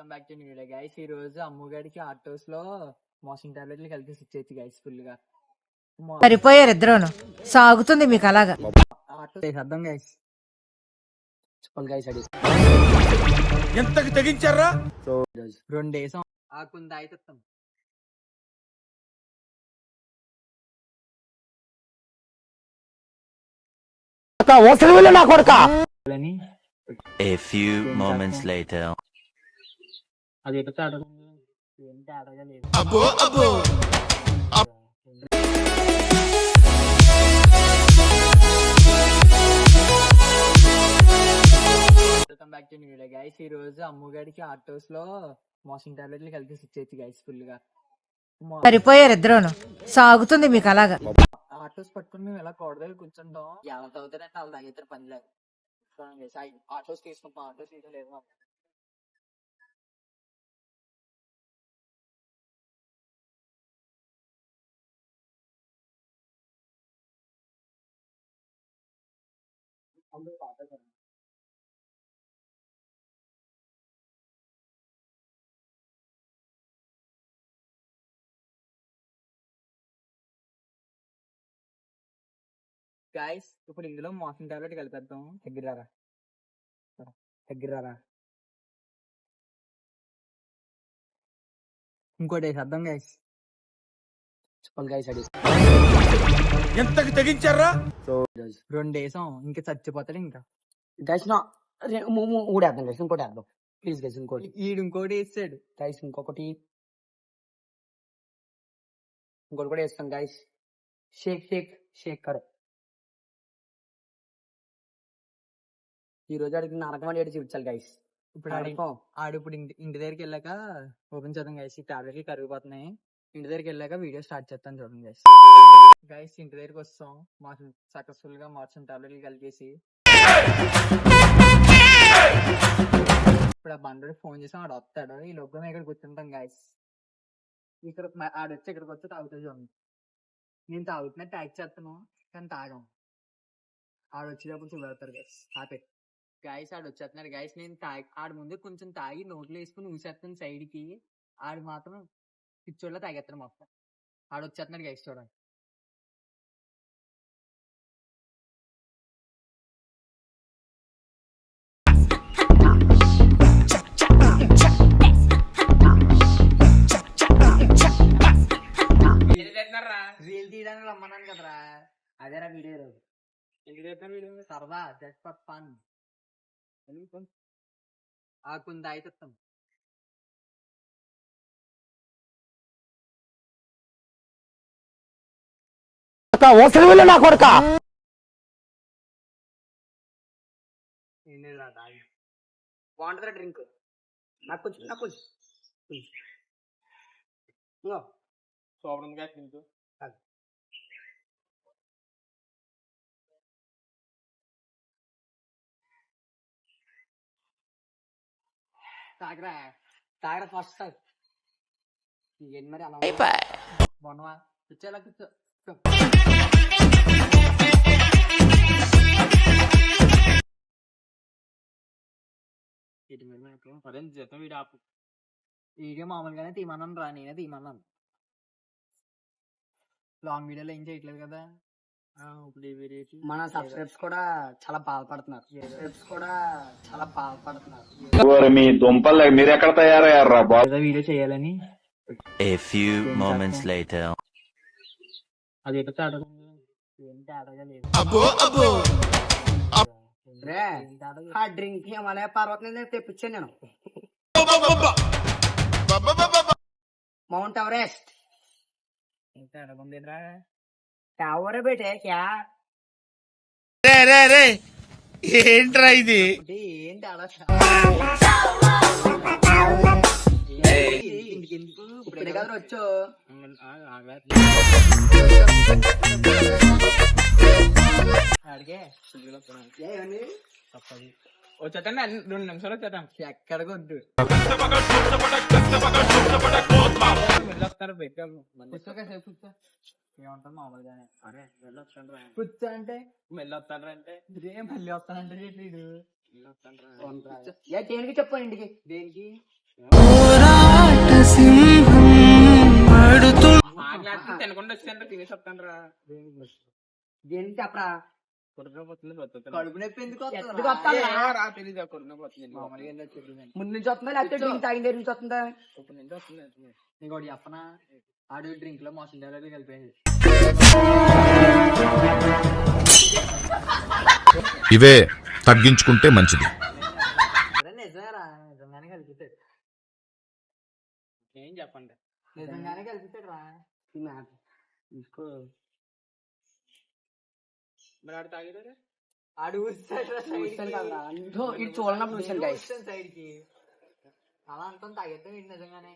Welcome back to new day guys. ఈ రోజు అమ్ముగాడికి autos లో మోషన్ టాబ్లెట్లు కలిపి ఇచ్చేది గైస్. ఫుల్ గా సరిపోయారు ఇద్దరును. సాగుతుంది మీకు అలాగా. ఆటో అర్థం గైస్. చెప్పాలి గైస్. అడి ఎంతకి తెగించారా? 2 డేస్ ఆకుంది అయితాం. A few moments later. అది ఎట్లా ఏంటి అడగలేదు. Welcome back to new day guys. ఈ రోజు అమ్ముగాడికి ఆటోస్ లో మోషన్ టాబ్లెట్లు కలిపి ఇచ్చేది గైస్. ఫుల్ గా సరిపోయారు ఇద్దరును. సాగుతుంది మీకు అలాగా. ఆటోస్ పట్టుకుని మేము ఎలా కోడ దగ్గర కూర్చుంటాం. ఎలా తాగుతారంటే వాళ్ళు తాగితే పని లేదు. ఆటోస్ తీసుకుంటాం. ఆటోస్ తీసుకోలేదు. గైస్ ఇప్పుడు ఇందులో మోషన్ టాబ్లెట్ కలిపేద్దాం. దగ్గరారా ఇంకోటి వేసేద్దాం గైస్. చెప్పాలి గైస్. అడి ఎంతకి తెగించారా? 2 డేస్ ఇంకా చచ్చిపోతాడు. ఇంకా గైస్ ఊడేద్దాం గైస్. ఇంకోటి వేద్దాం ప్లీజ్ గైస్. ఇంకోటి ఇంకోటి వేసాడు గైస్. ఇంకొకటి కూడా వేస్తాం గైస్. షేక్ కరే. ఈ రోజు అడిగిన నరకం అని చూపించాలి గైస్. ఇప్పుడు ఆడు ఇప్పుడు ఇంటి దగ్గరికి వెళ్ళాక ఓపెన్ చేద్దాం గైస్. ఈ టాబ్లెట్లు కరిగిపోతున్నాయి. ఇంటి దగ్గరికి వెళ్ళాక వీడియో స్టార్ట్ చేస్తాను చూడండి గైస్. గైస్ ఇంటి దగ్గరికి వస్తాం. సక్సెస్ఫుల్ గా మోషన్ టాబ్లెట్లు కలిపేసి ఇప్పుడు ఆ బండి ఫోన్ చేసాం. ఆడు వస్తాడు. ఈ లోపల మేము ఇక్కడ కూర్చుంటాం గైస్. ఇక్కడ ఆడొచ్చి ఇక్కడికి వచ్చి తాగుతుంది చూడండి. నేను తాగుతున్నా ట్యాక్ చేస్తాను కానీ తాగాం. ఆడు వచ్చేటప్పుడు చూపెడతారు గైస్. హ్యాపీ గైస్ ఆడు వచ్చేస్తున్నాడు గైస్. నేను ఆడి ముందు కొంచెం తాగి నోట్లో వేసుకుని ఊసేస్తాను సైడ్ కి. ఆడు మాత్రం పిచ్చోళ్ళ తాగేస్తాడు మొత్తం. ఆడు వచ్చేస్తున్నాడు గైస్ చూడండి. రీల్ తీయడానికి రమ్మన్నాను కదరా. అదేరా వీడియో. సరదా జస్ట్ ఫర్ ఫన్. ఆకుంది అయితాం. నా కొడుక బాగుంటుందా డ్రింక్? నాకు కొంచెం తాగరా ఫస్ట్ సార్. ఏంటి మరి అలా బాగున్నావా? కూర్చోలా కూర్చో. వీడియో మామూలుగానే తీయమన్నాను రా. నేనే తీయమన్నాను. లాంగ్ వీడియోలో ఏం చేయట్లేదు కదా. మన సబ్స్క్రైబ్స్ కూడా చాలా బాధపడుతున్నారు. మీ దుంపలు మీరు ఎక్కడ తయారయ్యారా? వీడియో చేయాలని. A few moments later. అది ఎట్లా ఏంటి అడగలేదు. ఆ డ్రింక్ హిమాలయ పర్వతం తెప్పించాను నేను. Mount Everest. ఇంకా అడగండిరా. ఎవరు బేటే క్యా ఏంట్రా ఇది? ఏంటి అలా ఇప్పుడే కదా వచ్చో. అడిగే వచ్చేటండి. 2 నిమిషాలు వచ్చేటాం. ఎక్కడికి వద్దు. కూర్చో. ఏమంటారు మామూలుగానే. అరే వెళ్ళొస్తాను కూర్చో అంటే మెల్లొస్తాను అంటే మళ్ళీ వస్తానంటే దేనికి చెప్పాను ఇంటికి. దేనికి తినకుండా వచ్చి తినేసి వస్తాను రా. ఏంటి చెప్పరా? కడుపు నొప్పి ఎందుకు ఎందుకు వస్తానురా? ముందు నుంచి వస్తుందా లేకపోతే డ్రింక్ తాగిన దగ్గర నుంచి వస్తుందా? ఇంకోటి చెప్పనా, ఆడు డ్రింక్ లో మోసం డైలాగ్ కలిపేది. ఇవే తగ్గించుకుంటే మంచిది. అరే నిజమేరా, నిజంగానే కలిపిస్తాడు. ఏం చెప్పండి. నిజంగానే కలిపిస్తాడు రా. ఇంకో మరి ఆడు తాగేదారా? ఆడు ఊస్తాడు రా side చూస్తాను కి. కదరా. ఇది చూడనప్పుడు చూసాను నేను గైస్. ఊస్తాను side కి. అలా అంటాం తాగేద్దాం ఏంటి నిజంగానే.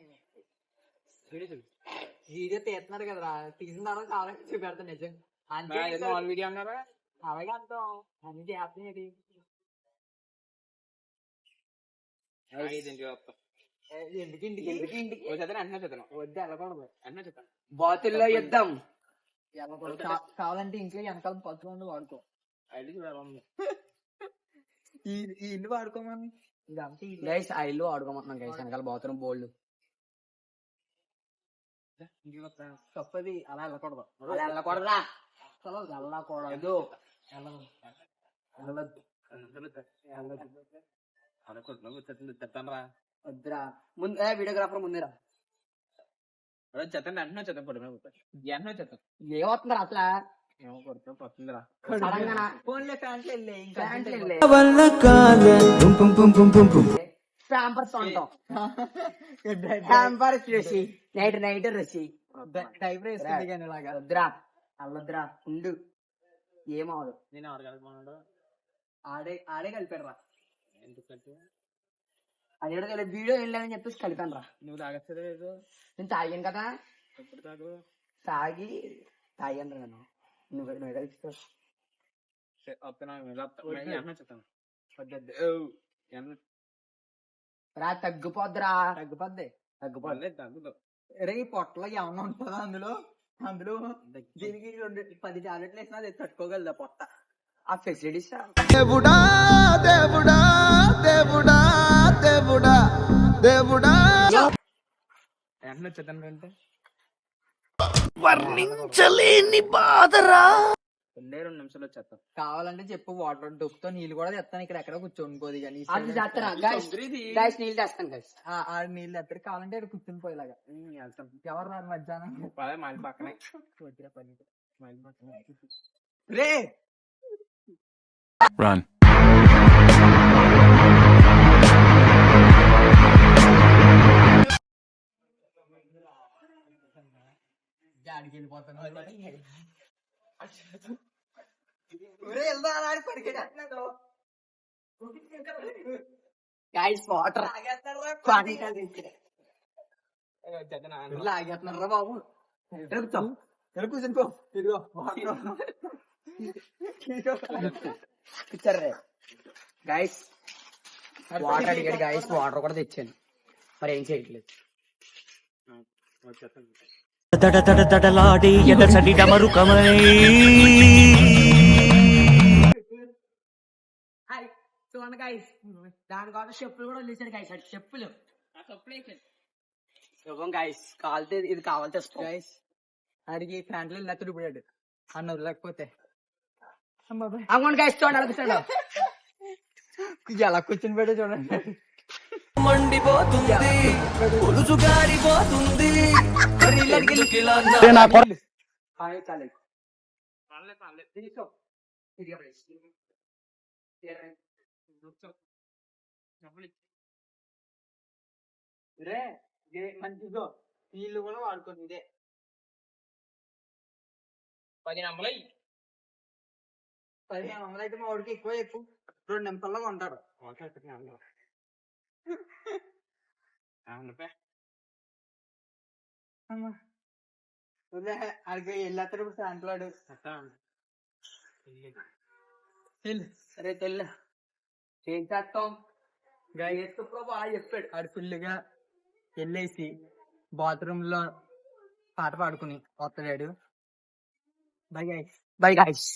వీడియో తీస్తున్నారు కదరా, తీసిన తర్వాత కావాలంటే చూపెడతాను నిజం. అంతే వీడియో అన్నారా? అలాగే అంటాం, అన్ని చేస్తున్నాయి. ఎందుకు ఇంటికి వద్దు, వెళ్ళకూడదు. బాతుల్లో యుద్ధం. కావాలంటే ఇంట్లో వెనకాల పచ్చుకోండి వాడుకో. ఈ ఇల్లు వాడుకోమని ఇదంతా ఇల్లు. గైస్ ఆ ఇల్లు ఆడుకోమంటున్నాం గైస్. వెనకాల బాత్రూమ్ బోల్డ్. తప్పది, అలా వెళ్ళకూడదు. అలా వెళ్ళకూడదా? అసలు వెళ్ళకూడదు. వద్దురా. ముందు వీడియోగ్రాఫర్ ముందురా. ఏమవుతుందిరా అసలు? సడన్గా ఫోన్లే ప్యాంట్లు వెళ్ళే ఇంకా ప్యాంట్లు వెళ్ళే. ప్యాంపర్స్ ఉంటాం. ప్యాంపర్స్ రుచి నైట్ రుచి. టైప్ వేస్తుంది కానీ ఇలాగా. వద్దురా అల్లొద్దురా ఉండు. ఏమవదు. నేను ఆడగలుగుతున్నాడు. ఆడే కలిపాడు రా. అదేదో తెలియదు. వీడియో వెళ్ళామని చెప్పేసి కలిపాను రా. నువ్వు తాగచ్చలేదు. నేను తాగాను కదా. ఎప్పుడు తాగు? తాగాను రా నేను. నువ్వు కలిసి రా. తగ్గిపోద్దురా. తగ్గిపోద్ది. రే ఈ పొట్టలో ఏమన్నా ఉంటుందా అందులో? దీనికి 10 టాబ్లెట్లు వేసినా అది తట్టుకోగలదా పొట్ట? ఆ ఫెసిలిటీస్ దేవుడా దేవుడా దేవుడా దేవుడా దేవుడా వర్ణించలేని బాధరా. 2 నిమిషాలు వచ్చేస్తాం. కావాలంటే చెప్పు, వాటర్ డొక్కుతో నీళ్ళు కూడా తెస్తాను. ఇక్కడ ఎక్కడ కూర్చొని పోదు కానీ అది చేస్తారా గైస్? గైస్ నీళ్ళు తెస్తాను గైస్. ఆ నీళ్ళు ఎత్తారు. కావాలంటే ఇక్కడ కూర్చొని పోయేలాగా. ఎవరు రారు మధ్యాహ్నం పక్కనే రే. Run. గాడికి వెళ్ళిపోతాను. వెళ్దా ఆడి పరిగెట్టేస్తున్నాడు. గైస్ వాటర్ లాగేస్తున్నారా బాబు? కూర్చొని పో. ఇదిగో పిచ్చర్రే గైస్. వాటర్ అడిగాడు గైస్. వాటర్ కూడా తెచ్చాను. మరి ఏం చేయట్లేదు. దడలాడి ఎదసడి డమరుకమై చూడండి గైస్. దాని కాదు చెప్పులు కూడా వదిలేసాడు గైస్. అది చెప్పులు ఇవ్వం గైస్. కావాలితే ఇది కావాలి తెస్తాం గైస్. ఆడికి ప్యాంట్లు నెత్తడు పోయాడు అన్న లేకపోతే. అవ్వండి గైస్. చూడండి అనిపిస్తాడు. ఎలా కూర్చొని పోయాడు చూడండి. మండిపోతుంది పొలుసు గారిపోతుంది. రే మంచిదో వీళ్ళు కూడా వాడుకోండి. ఇదే 10 నెంబర్లు 15 వందలు అయితే మా వాడికి ఎక్కువ 2 నిమిషాల్లో ఉంటాడు. ఆడికి వెళ్ళేస్తాడు ఇప్పుడు సాయంత్రాడు. సరే తెల్లు ఏం చేస్తాం. బాగా చెప్పాడు. ఆడు ఫుల్గా వెళ్ళేసి బాత్రూమ్ లో పాట పాడుకుని వస్తాడు. Bye guys.